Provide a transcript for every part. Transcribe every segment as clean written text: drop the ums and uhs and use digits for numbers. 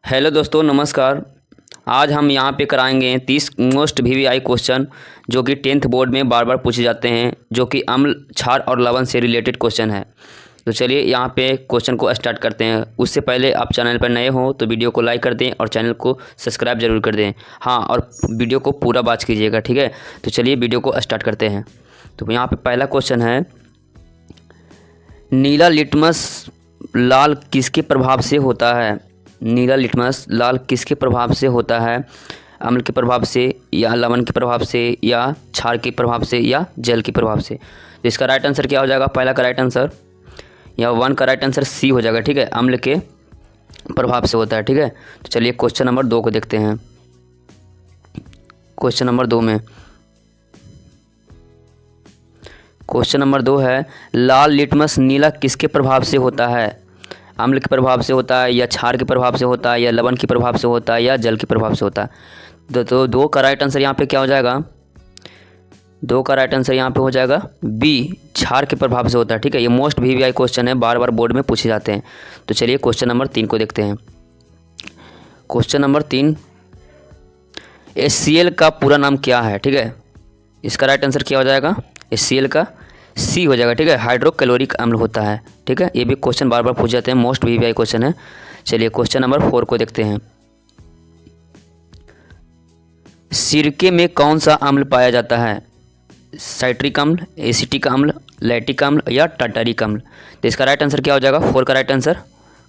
Hello दोस्तों, नमस्कार। आज हम यहाँ पे कराएंगे 30 मोस्ट वीवीआई क्वेश्चन जो कि 10th बोर्ड में बार बार पूछे जाते हैं, जो कि अम्ल, क्षार और लवण से रिलेटेड क्वेश्चन है। तो चलिए यहाँ पे क्वेश्चन को स्टार्ट करते हैं। उससे पहले आप चैनल पर नए हो तो वीडियो को लाइक कर दें और चैनल को सब्सक्राइब जरूर कर दें। हाँ, और वीडियो को पूरा वॉच कीजिएगा, ठीक है। तो चलिए वीडियो को स्टार्ट करते हैं। तो यहाँ पर पहला क्वेश्चन है, नीला लिटमस लाल किसके प्रभाव से होता है? नीला लिटमस लाल किसके प्रभाव से होता है? अम्ल के प्रभाव से, या लवण के प्रभाव से, या क्षार के प्रभाव से, या जल के प्रभाव से? तो इसका राइट आंसर क्या हो जाएगा? पहला का राइट आंसर या 1 का राइट आंसर सी हो जाएगा, ठीक है। अम्ल के प्रभाव से होता है, ठीक है। तो चलिए क्वेश्चन नंबर 2 को देखते हैं। क्वेश्चन नंबर 2 में क्वेश्चन नंबर 2 है, लाल लिटमस नीला किसके प्रभाव से होता है? अम्ल के प्रभाव से होता है, या क्षार के प्रभाव से होता है, या लवण के प्रभाव से होता है, या जल के प्रभाव से होता है? तो 2 का राइट आंसर यहाँ पे क्या हो जाएगा? 2 का राइट आंसर यहाँ पे हो जाएगा बी, क्षार के प्रभाव से होता है, ठीक है। ये मोस्ट वीवीआई क्वेश्चन है, बार बार बोर्ड में पूछे जाते हैं। तो चलिए क्वेश्चन नंबर 3 को देखते हैं। क्वेश्चन नंबर 3, HCl का पूरा नाम क्या है? ठीक है। इसका राइट आंसर क्या हो जाएगा? HCl का सी हो जाएगा, ठीक है। हाइड्रोक्लोरिक अम्ल होता है, ठीक है। ये भी क्वेश्चन बार बार पूछ जाते हैं, मोस्ट वीवीआई क्वेश्चन है। चलिए क्वेश्चन नंबर 4 को देखते हैं। सिरके में कौन सा अम्ल पाया जाता है? साइट्रिक अम्ल, एसिटिक अम्ल, लैक्टिक अम्ल, या टार्टारिक अम्ल? तो इसका राइट आंसर क्या हो जाएगा? 4 का राइट आंसर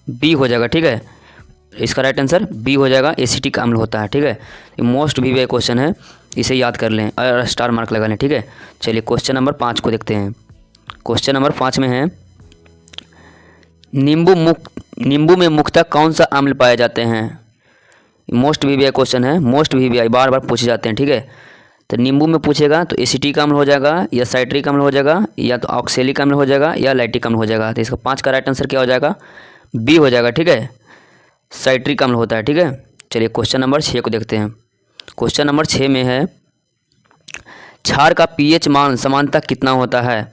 बी हो जाएगा, ठीक है। इसका राइट आंसर बी हो जाएगा, एसिटिक अम्ल होता है, ठीक है। ये मोस्ट वीवीआई क्वेश्चन है, इसे याद कर लें और स्टार मार्क लगा लें, ठीक है। चलिए क्वेश्चन नंबर 5 को देखते हैं। क्वेश्चन नंबर 5 में है, नींबू में मुख्यतः कौन सा अम्ल पाए जाते हैं? मोस्ट वीवीआई क्वेश्चन है, मोस्ट वीवीआई बार बार पूछे जाते हैं, ठीक है। तो नींबू में पूछेगा तो एसिटिक अम्ल हो जाएगा, या साइट्रिक अम्ल हो जाएगा, या तो ऑक्सैलिक अम्ल हो जाएगा, या लैक्टिक अम्ल हो जाएगा। तो इसका 5 का राइट आंसर क्या हो जाएगा? बी हो जाएगा, ठीक है। साइट्रिक अम्ल होता है, ठीक है। चलिए क्वेश्चन नंबर 6 को देखते हैं। क्वेश्चन नंबर 6 में है, क्षार का पीएच मान सामान्यतः कितना होता है?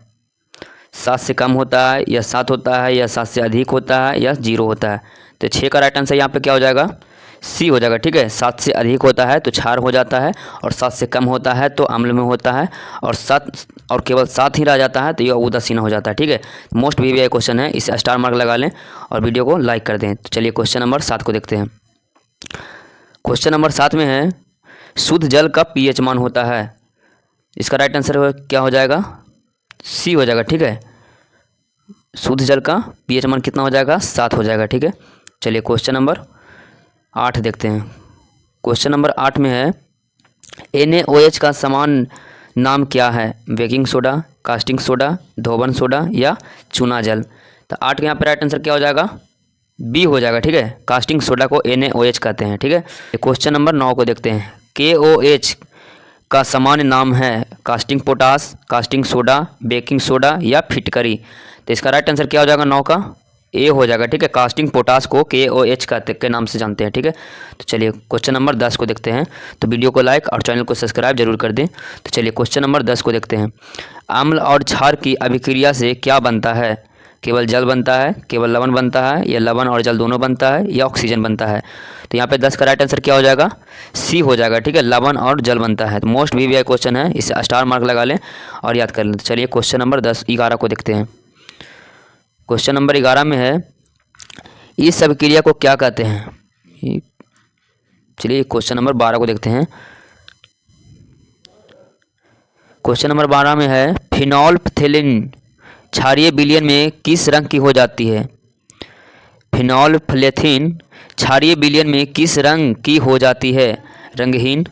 7 से कम होता है, या 7 होता है, या 7 से अधिक होता है, या 0 होता है? तो 6 का राइट आंसर यहाँ पे क्या हो जाएगा? सी हो जाएगा, ठीक है। 7 से अधिक होता है तो क्षार हो जाता है, और 7 से कम होता है तो अम्ल में होता है, और केवल 7 ही रह जाता है तो यह उदासीन हो जाता है, ठीक है। मोस्ट वीवीआई क्वेश्चन है, इसे स्टार मार्क लगा लें और वीडियो को लाइक कर दें। तो चलिए क्वेश्चन नंबर 7 को देखते हैं। क्वेश्चन नंबर 7 में है, शुद्ध जल का पीएच मान होता है? इसका राइट आंसर क्या हो जाएगा? सी हो जाएगा, ठीक है। शुद्ध जल का पीएच मान कितना हो जाएगा? 7 हो जाएगा, ठीक है। चलिए क्वेश्चन नंबर 8 देखते हैं। क्वेश्चन नंबर 8 में है, NaOH का समान नाम क्या है? बेकिंग सोडा, कास्टिंग सोडा, धोबन सोडा, या चूना जल? तो 8 के यहाँ पे राइट आंसर क्या हो जाएगा? बी हो जाएगा, ठीक है। कास्टिंग सोडा को NaOH कहते हैं, ठीक है। क्वेश्चन नंबर 9 को देखते हैं। KOH का सामान्य नाम है casting potash, casting soda, baking soda, या फिटकरी? तो इसका राइट आंसर क्या हो जाएगा? 9 का ए हो जाएगा, ठीक है। कास्टिंग पोटास को KOH के नाम से जानते हैं, ठीक है। तो चलिए क्वेश्चन नंबर 10 को देखते हैं। तो वीडियो को लाइक और चैनल को सब्सक्राइब जरूर कर दें। तो चलिए क्वेश्चन नंबर 10 को देखते हैं। अम्ल और क्षार की अभिक्रिया से क्या बनता है? केवल जल बनता है, केवल लवण बनता है, या लवण और जल दोनों बनता है, या ऑक्सीजन बनता है? तो यहाँ पे 10 का राइट आंसर क्या हो जाएगा? सी हो जाएगा, ठीक है। लवण और जल बनता है। तो मोस्ट वीवीआई क्वेश्चन है, इसे स्टार मार्क लगा लें और याद कर लें। तो चलिए क्वेश्चन नंबर 11 को देखते हैं। क्वेश्चन नंबर 11 में है, इस अभिक्रिया को क्या कहते हैं? चलिए क्वेश्चन नंबर 12 को देखते हैं। क्वेश्चन नंबर 12 में है, फिनोल्फ्थेलिन क्षारीय विलयन में किस रंग की हो जाती है? फिनोल्फ्थेलिन क्षारीय विलयन में किस रंग की हो जाती है? रंगहीन,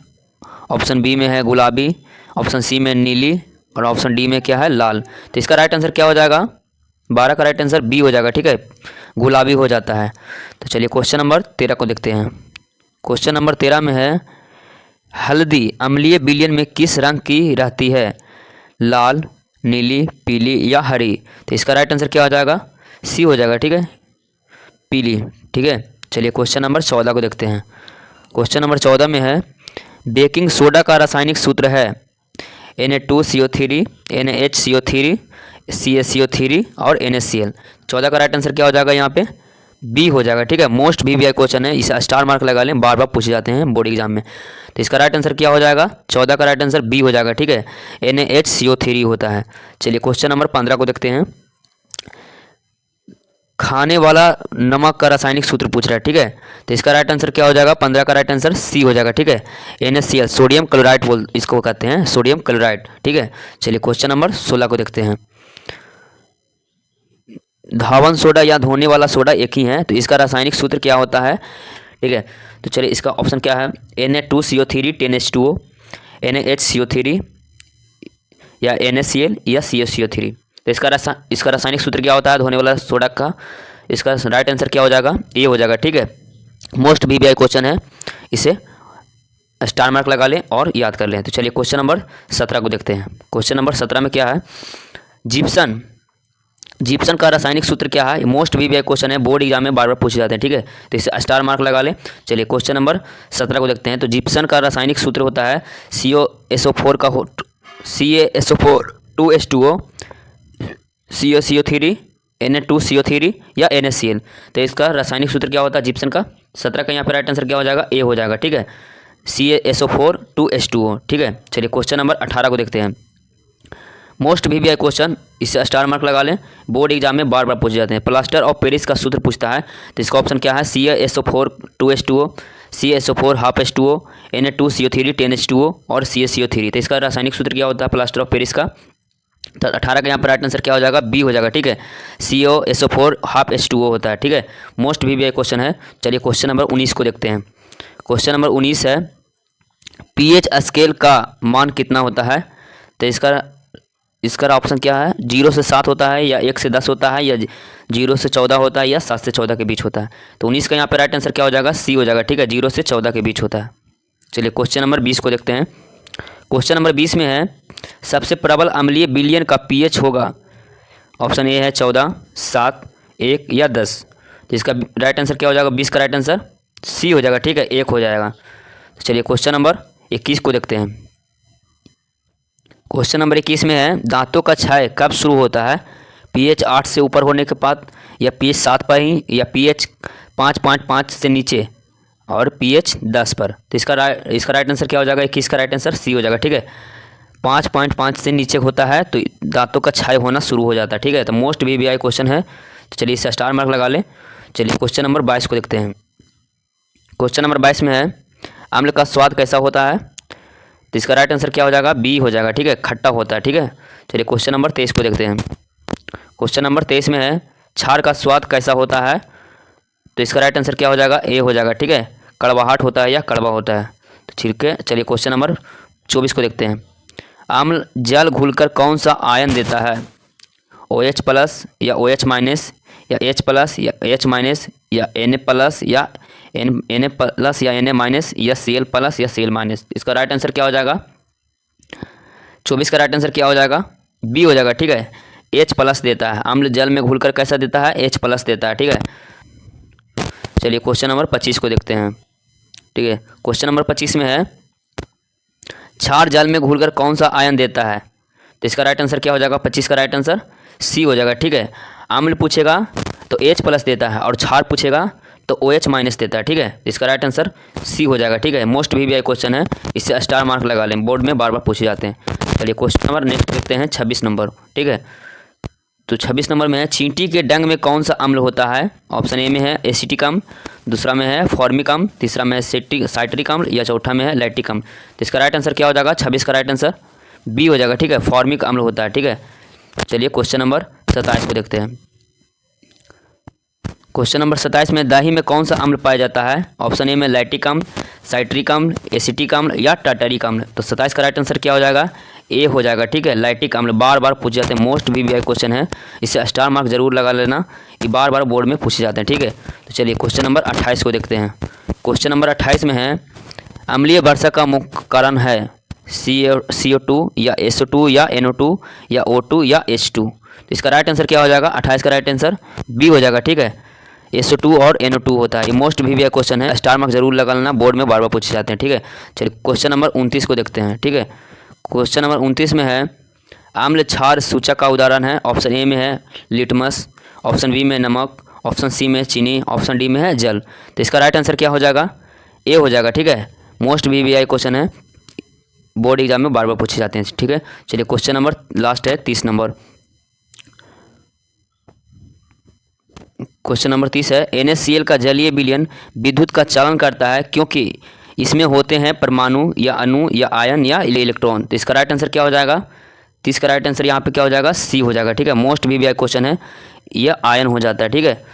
ऑप्शन बी में है गुलाबी, ऑप्शन सी में नीली, और ऑप्शन डी में क्या है? लाल। तो इसका राइट आंसर क्या हो जाएगा? 12 का राइट आंसर बी हो जाएगा, ठीक है। गुलाबी हो जाता है। तो चलिए क्वेश्चन नंबर 13 को देखते हैं। क्वेश्चन नंबर 13 में है, हल्दी अम्लीय विलयन में किस रंग की रहती है? लाल, नीली, पीली, या हरी? तो इसका राइट आंसर क्या हो जाएगा? सी हो जाएगा, ठीक है। पीली, ठीक है। चलिए क्वेश्चन नंबर 14 को देखते हैं। क्वेश्चन नंबर 14 में है, बेकिंग सोडा का रासायनिक सूत्र है Na2CO3, NaHCO3, CaCO3 और NaCl। 14 का राइट आंसर क्या हो जाएगा यहाँ पे? बी हो जाएगा, ठीक है। मोस्ट वीवीआई क्वेश्चन है, इसे स्टार मार्क लगा लें, बार बार पूछे जाते हैं बोर्ड एग्जाम में। तो इसका राइट आंसर क्या हो जाएगा, 14 का राइट आंसर बी हो जाएगा, ठीक है। NaHCO3 होता है। चलिए क्वेश्चन नंबर 15 को देखते हैं। खाने वाला नमक का रासायनिक सूत्र पूछ रहा है, ठीक है। तो इसका राइट आंसर क्या हो जाएगा, 15 का राइट आंसर सी हो जाएगा, ठीक है। NaCl सोडियम क्लोराइड बोल इसको कहते हैं, सोडियम क्लोराइड, ठीक है। चलिए क्वेश्चन नंबर 16 को देखते हैं। धावन सोडा या धोने वाला सोडा एक ही है, तो इसका रासायनिक सूत्र क्या होता है, ठीक है। तो चलिए इसका ऑप्शन क्या है, Na2CO3 10H2O, NaHCO3 या NaCl या CaCO3। तो इसका रासायनिक सूत्र क्या होता है धोने वाला सोडा का, इसका राइट आंसर क्या हो जाएगा, ए हो जाएगा, ठीक है। मोस्ट वीवीआई क्वेश्चन है, इसे स्टार मार्क लगा लें और याद कर लें। तो चलिए क्वेश्चन नंबर 17 को देखते हैं। क्वेश्चन नंबर 17 में क्या है, जिप्सन का रासायनिक सूत्र क्या है, मोस्ट वीवीआई क्वेश्चन है, बोर्ड एग्जाम में बार बार पूछे जाते हैं, ठीक है। तो इसे स्टार मार्क लगा लें। चलिए क्वेश्चन नंबर 17 को देखते हैं। तो जिप्सन का रासायनिक सूत्र होता है CaSO4 का CaSO4 2H2O, CaCO3 Na2CO3 या NaCl। तो इसका रासायनिक सूत्र क्या होता है जिप्सन का, 17 का यहाँ पे राइट आंसर क्या हो जाएगा, ए हो जाएगा, ठीक है। CaSO4 2H2O, ठीक है। चलिए क्वेश्चन नंबर 18 को देखते हैं। मोस्ट वीवीआई क्वेश्चन, इससे स्टार मार्क लगा लें, बोर्ड एग्जाम में बार बार पूछे जाते हैं। प्लास्टर ऑफ पेरिस का सूत्र पूछता है, तो इसका ऑप्शन क्या है, CaSO4 2H2O, CaSO4 half H2O, Na2CO3 10H2O और CaCO3। तो इसका रासायनिक सूत्र क्या होता है प्लास्टर ऑफ पेरिस का, तो 18 का यहाँ पर राइट आंसर क्या हो जाएगा, बी हो जाएगा, ठीक है। CaSO4 हाफ H2O होता है, ठीक है। मोस्ट वीवीआई क्वेश्चन है। चलिए क्वेश्चन नंबर 19 को देखते हैं। क्वेश्चन नंबर 19 है, pH स्केल का मान कितना होता है। तो इसका ऑप्शन क्या है, 0 से 7 होता है या 1 से 10 होता है या 0 से 14 होता है या 7 से 14 के बीच होता है। तो 19 का यहाँ पे राइट आंसर क्या हो जाएगा, सी हो जाएगा, ठीक है। 0 से 14 के बीच होता है। चलिए क्वेश्चन नंबर 20 को देखते हैं। क्वेश्चन नंबर 20 में है, सबसे प्रबल अम्लीय विलयन का pH होगा, ऑप्शन ए है 14, 7, 1 या 10। तो इसका राइट आंसर क्या हो जाएगा, 20 का राइट आंसर सी हो जाएगा, ठीक है, 1 हो जाएगा। तो चलिए क्वेश्चन नंबर 21 को देखते हैं। क्वेश्चन नंबर 21 में है, दांतों का क्षय कब शुरू होता है, pH 8 से ऊपर होने के बाद या pH 7 पर ही या pH 5.5 से नीचे और pH 10 पर। तो इसका राइट आंसर क्या हो जाएगा, 21 का राइट आंसर सी हो जाएगा, ठीक है। 5.5 से नीचे होता है तो दांतों का क्षय होना शुरू हो जाता है, ठीक है। तो मोस्ट वीवीआई क्वेश्चन है, तो चलिए इसे स्टार मार्क लगा लें। चलिए क्वेश्चन नंबर 22 को देखते हैं। क्वेश्चन नंबर 22 में है, अम्ल का स्वाद कैसा होता है। तो इसका राइट आंसर क्या हो जाएगा, बी हो जाएगा, ठीक है, खट्टा होता है, ठीक है। चलिए क्वेश्चन नंबर 23 को देखते हैं। क्वेश्चन नंबर 23 में है, क्षार का स्वाद कैसा होता है। तो इसका राइट आंसर क्या हो जाएगा, ए हो जाएगा, ठीक है। कड़वाहट होता है या कड़वा होता है। तो ठीक है, चलिए क्वेश्चन नंबर 24 को देखते हैं। अम्ल जल घुलकर कौन सा आयन देता है, OH प्लस या OH माइनस या H प्लस या H माइनस या Na प्लस या Na प्लस या Na माइनस या Cl प्लस या Cl माइनस। इसका राइट आंसर क्या हो जाएगा, 24 का राइट आंसर क्या हो जाएगा, बी हो जाएगा, ठीक है। H प्लस देता है, अम्ल जल में घुलकर कैसा देता है, H प्लस देता है, ठीक है। चलिए क्वेश्चन नंबर 25 को देखते हैं, ठीक है। क्वेश्चन नंबर 25 में है, क्षार जल में घुलकर कौन सा आयन देता है। तो इसका राइट आंसर क्या हो जाएगा, 25 का राइट आंसर सी हो जाएगा, ठीक है। अम्ल पूछेगा तो H प्लस देता है और क्षार पूछेगा तो OH माइनस देता है, ठीक है। इसका राइट आंसर सी हो जाएगा, ठीक है। मोस्ट वीवीआई क्वेश्चन है, इससे स्टार मार्क लगा लें, बोर्ड में बार बार पूछे जाते हैं। चलिए क्वेश्चन नंबर नेक्स्ट देखते हैं, 26 नंबर, ठीक है। तो 26 नंबर में है, चींटी के डंग में कौन सा अम्ल होता है। ऑप्शन ए में है एसिटिक अम्ल, दूसरा में है फॉर्मिक अम्ल, तीसरा में है साइट्रिक अम्ल या चौथा में है लैक्टिक अम्ल। तो इसका राइट आंसर क्या हो जाएगा, 26 का राइट आंसर बी हो जाएगा, ठीक है। फॉर्मिक अम्ल होता है, ठीक है। चलिए क्वेश्चन नंबर 27 को देखते हैं। क्वेश्चन नंबर 27 में, दही में कौन सा अम्ल पाया जाता है। ऑप्शन ए में लैक्टिक अम्ल, साइट्रिक अम्ल, एसिटिक अम्ल या टार्टरिक अम्ल। तो 27 का राइट आंसर क्या हो जाएगा, ए हो जाएगा, ठीक है। लैक्टिक अम्ल बार बार पूछे जाते हैं, मोस्ट वीवीआई क्वेश्चन है, इसे स्टार मार्क जरूर लगा लेना, ये बार बार बोर्ड में पूछे जाते हैं, ठीक है। तो चलिए क्वेश्चन नंबर 28 को देखते हैं। क्वेश्चन नंबर 28 में है, अम्लीय वर्षा का मुख्य कारण है CO2 या SO2 या NO2 या O2 या H2। तो इसका राइट आंसर क्या हो जाएगा, 28 का राइट आंसर बी हो जाएगा, ठीक है। SO2 और NO2 होता है, ये मोस्ट वीवीआई क्वेश्चन है, स्टार मार्क जरूर लगा लेना, बोर्ड में बार बार पूछे जाते हैं, ठीक है। चलिए क्वेश्चन नंबर 29 को देखते हैं, ठीक है। क्वेश्चन नंबर 29 में है, अम्ल क्षार सूचक का उदाहरण है। ऑप्शन ए में है लिटमस, ऑप्शन बी में नमक, ऑप्शन सी में चीनी, ऑप्शन डी में है जल। तो इसका राइट आंसर क्या हो जाएगा? ए हो जाएगा। ठीक है, मोस्ट VVI क्वेश्चन है, बोर्ड एग्जाम में बार बार पूछे जाते हैं। ठीक है, चलिए क्वेश्चन नंबर लास्ट है 30 नंबर। क्वेश्चन नंबर 30 है, NaCl का जलीय विलयन विद्युत का चालन करता है क्योंकि इसमें होते हैं परमाणु या अणु या आयन या इलेक्ट्रॉन। तो इसका राइट आंसर क्या हो जाएगा? तो इसका राइट आंसर यहाँ पे क्या हो जाएगा? सी हो जाएगा। ठीक है, मोस्ट VVI क्वेश्चन है, यह आयन हो जाता है। ठीक है,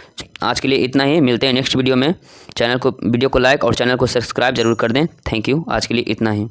आज के लिए इतना ही, मिलते हैं नेक्स्ट वीडियो में। वीडियो को लाइक और चैनल को सब्सक्राइब जरूर कर दें। थैंक यू, आज के लिए इतना ही।